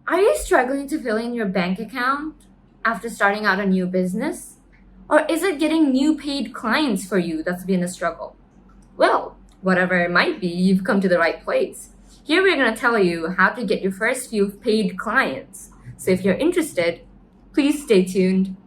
Are you struggling to fill in your bank account after starting out a new business? Or is it getting new paid clients for you that's been a struggle? Well, whatever it might be, you've come to the right place. Here we're going to tell you how to get your first few paid clients. So if you're interested, please stay tuned.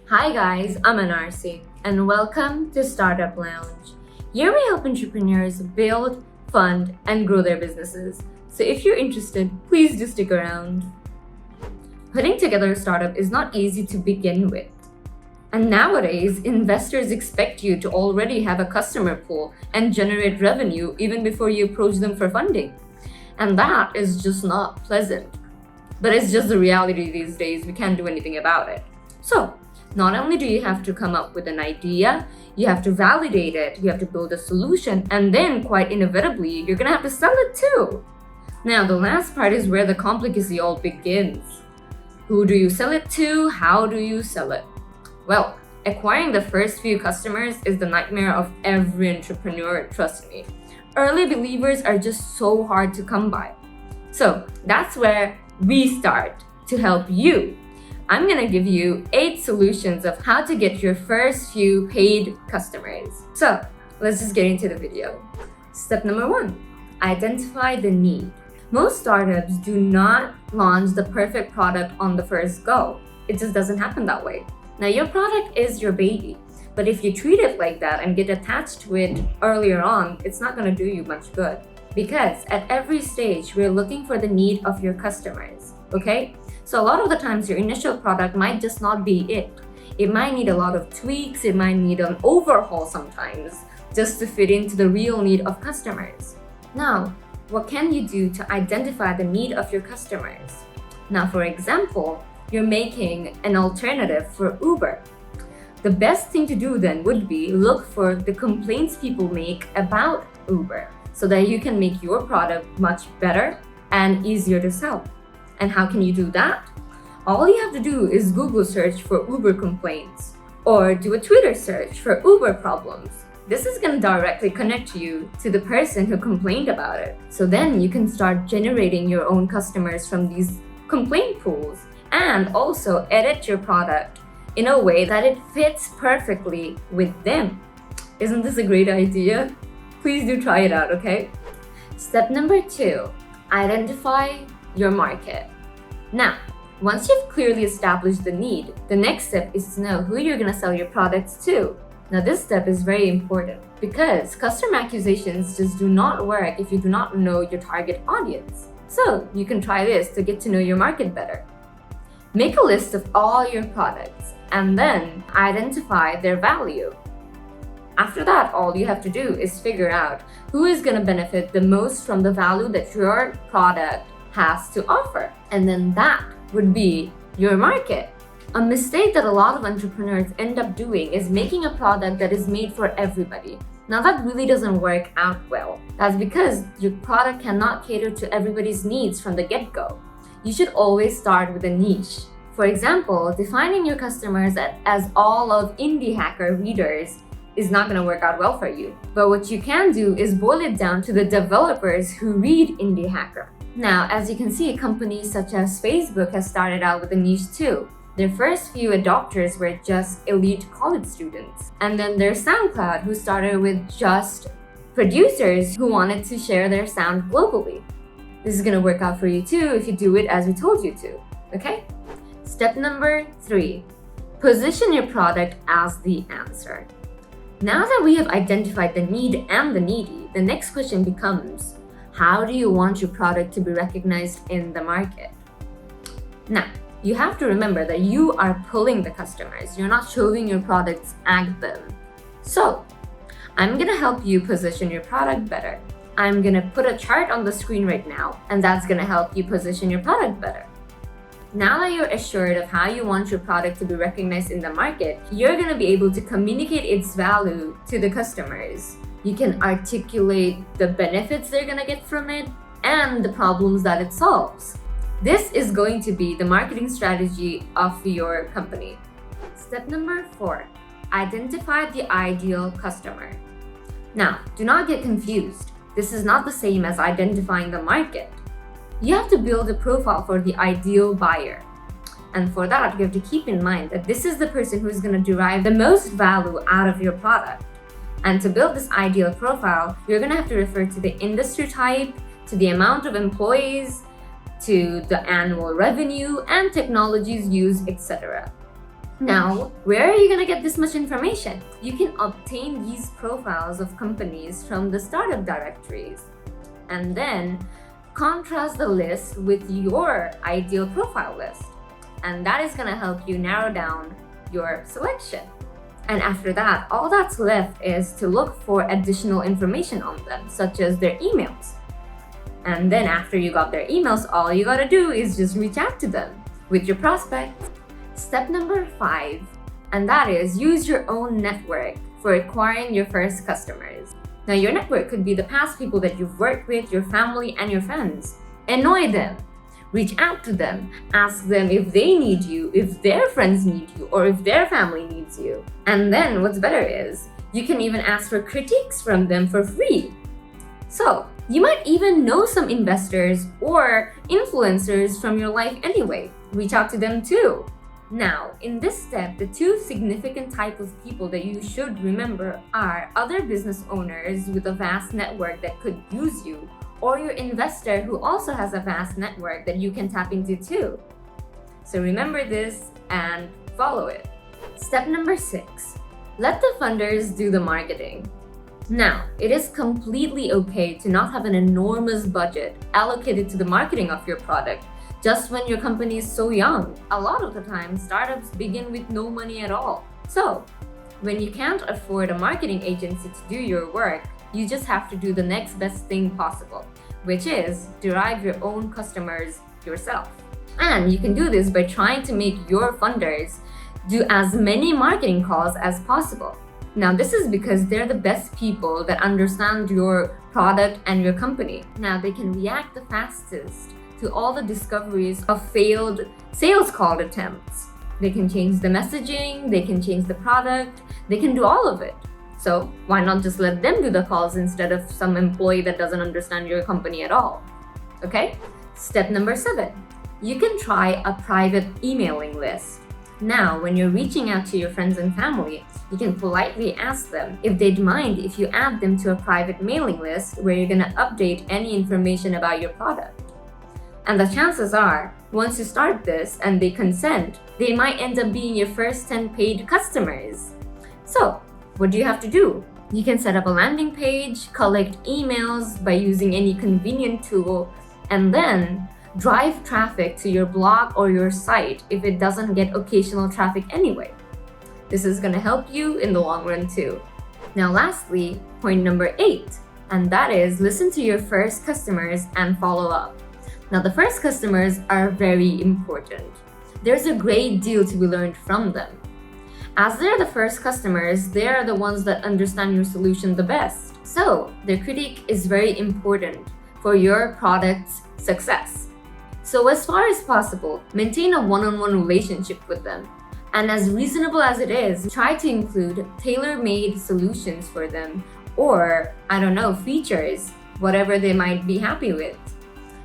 Hi guys, I'm Anarsi and welcome to Startup Lounge. Here we help entrepreneurs build, fund, and grow their businesses. So if you're interested, please do stick around. Putting together a startup is not easy to begin with. And nowadays, investors expect you to already have a customer pool and generate revenue even before you approach them for funding. And that is just not pleasant. But it's just the reality these days. We can't do anything about it. So, not only do you have to come up with an idea, you have to validate it, you have to build a solution, and then quite inevitably, you're gonna have to sell it too. Now, the last part is where the complicacy all begins. Who do you sell it to? How do you sell it? Well, acquiring the first few customers is the nightmare of every entrepreneur, trust me. Early believers are just so hard to come by. So, that's where we start to help you. I'm gonna give you 8 solutions of how to get your first few paid customers. So let's just get into the video. Step number 1, identify the need. Most startups do not launch the perfect product on the first go. It just doesn't happen that way. Now your product is your baby, but if you treat it like that and get attached to it earlier on, it's not gonna do you much good. Because at every stage, we're looking for the need of your customers, okay? So a lot of the times your initial product might just not be it. It might need a lot of tweaks, it might need an overhaul sometimes, just to fit into the real need of customers. Now, what can you do to identify the need of your customers? Now, for example, you're making an alternative for Uber. The best thing to do then would be look for the complaints people make about Uber so that you can make your product much better and easier to sell. And how can you do that? All you have to do is Google search for Uber complaints or do a Twitter search for Uber problems. This is going to directly connect you to the person who complained about it. So then you can start generating your own customers from these complaint pools and also edit your product in a way that it fits perfectly with them. Isn't this a great idea? Please do try it out, okay? Step number 2, identify your market. Now, once you've clearly established the need, the next step is to know who you're going to sell your products to. Now, this step is very important because customer acquisitions just do not work if you do not know your target audience. So, you can try this to get to know your market better. Make a list of all your products and then identify their value. After that, all you have to do is figure out who is going to benefit the most from the value that your product has to offer. And then that would be your market. A mistake that a lot of entrepreneurs end up doing is making a product that is made for everybody. Now that really doesn't work out well. That's because your product cannot cater to everybody's needs from the get-go. You should always start with a niche. For example, defining your customers as all of Indie Hacker readers is not going to work out well for you. But what you can do is boil it down to the developers who read Indie Hacker. Now, as you can see, companies such as Facebook has started out with a niche too. Their first few adopters were just elite college students. And then there's SoundCloud, who started with just producers who wanted to share their sound globally. This is gonna work out for you too if you do it as we told you to, okay? Step number 3, position your product as the answer. Now that we have identified the need and the needy, the next question becomes, how do you want your product to be recognized in the market? Now, you have to remember that you are pulling the customers. You're not shoving your products at them. So, I'm gonna help you position your product better. I'm gonna put a chart on the screen right now, and that's gonna help you position your product better. Now that you're assured of how you want your product to be recognized in the market, you're gonna be able to communicate its value to the customers. You can articulate the benefits they're gonna get from it and the problems that it solves. This is going to be the marketing strategy of your company. Step number 4, identify the ideal customer. Now, do not get confused. This is not the same as identifying the market. You have to build a profile for the ideal buyer. And for that, you have to keep in mind that this is the person who is going to derive the most value out of your product. And to build this ideal profile, you're going to have to refer to the industry type, to the amount of employees, to the annual revenue, and technologies used, etc. Now, where are you going to get this much information? You can obtain these profiles of companies from the startup directories. And then contrast the list with your ideal profile list. And that is going to help you narrow down your selection. And after that, all that's left is to look for additional information on them, such as their emails. And then after you got their emails, all you gotta do is just reach out to them with your prospects. Step number 5, and that is use your own network for acquiring your first customers. Now, your network could be the past people that you've worked with, your family, and your friends. Annoy them. Reach out to them. Ask them if they need you, if their friends need you, or if their family needs you. And then what's better is, you can even ask for critiques from them for free. So, you might even know some investors or influencers from your life anyway. Reach out to them too. Now, in this step, the 2 significant types of people that you should remember are other business owners with a vast network that could use you, or your investor who also has a vast network that you can tap into too. So remember this and follow it. Step number 6, let the funders do the marketing. Now, it is completely okay to not have an enormous budget allocated to the marketing of your product just when your company is so young. A lot of the time, startups begin with no money at all. So, when you can't afford a marketing agency to do your work, you just have to do the next best thing possible, which is derive your own customers yourself. And you can do this by trying to make your funders do as many marketing calls as possible. Now, this is because they're the best people that understand your product and your company. Now, they can react the fastest to all the discoveries of failed sales call attempts. They can change the messaging, they can change the product, they can do all of it. So, why not just let them do the calls instead of some employee that doesn't understand your company at all? Okay? Step number 7, you can try a private emailing list. Now, when you're reaching out to your friends and family, you can politely ask them if they'd mind if you add them to a private mailing list where you're going to update any information about your product. And the chances are, once you start this and they consent, they might end up being your first 10 paid customers. So, what do you have to do? You can set up a landing page, collect emails by using any convenient tool, and then drive traffic to your blog or your site if it doesn't get occasional traffic anyway. This is going to help you in the long run too. Now, lastly, point number 8, and that is listen to your first customers and follow up. Now, the first customers are very important. There's a great deal to be learned from them. As they're the first customers, they are the ones that understand your solution the best. So, their critique is very important for your product's success. So, as far as possible, maintain a one-on-one relationship with them. And as reasonable as it is, try to include tailor-made solutions for them or, features, whatever they might be happy with.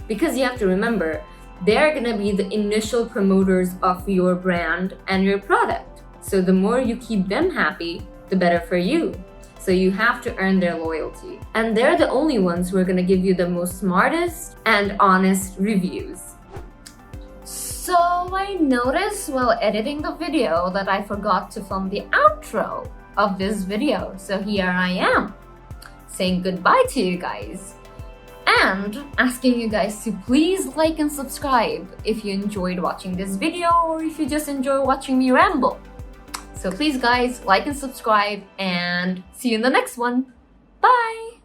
Because you have to remember, they're gonna be the initial promoters of your brand and your product. So the more you keep them happy, the better for you. So you have to earn their loyalty. And they're the only ones who are gonna give you the most smartest and honest reviews. So I noticed while editing the video that I forgot to film the outro of this video. So here I am, saying goodbye to you guys. And asking you guys to please like and subscribe if you enjoyed watching this video or if you just enjoy watching me ramble. So please guys, like and subscribe and see you in the next one. Bye!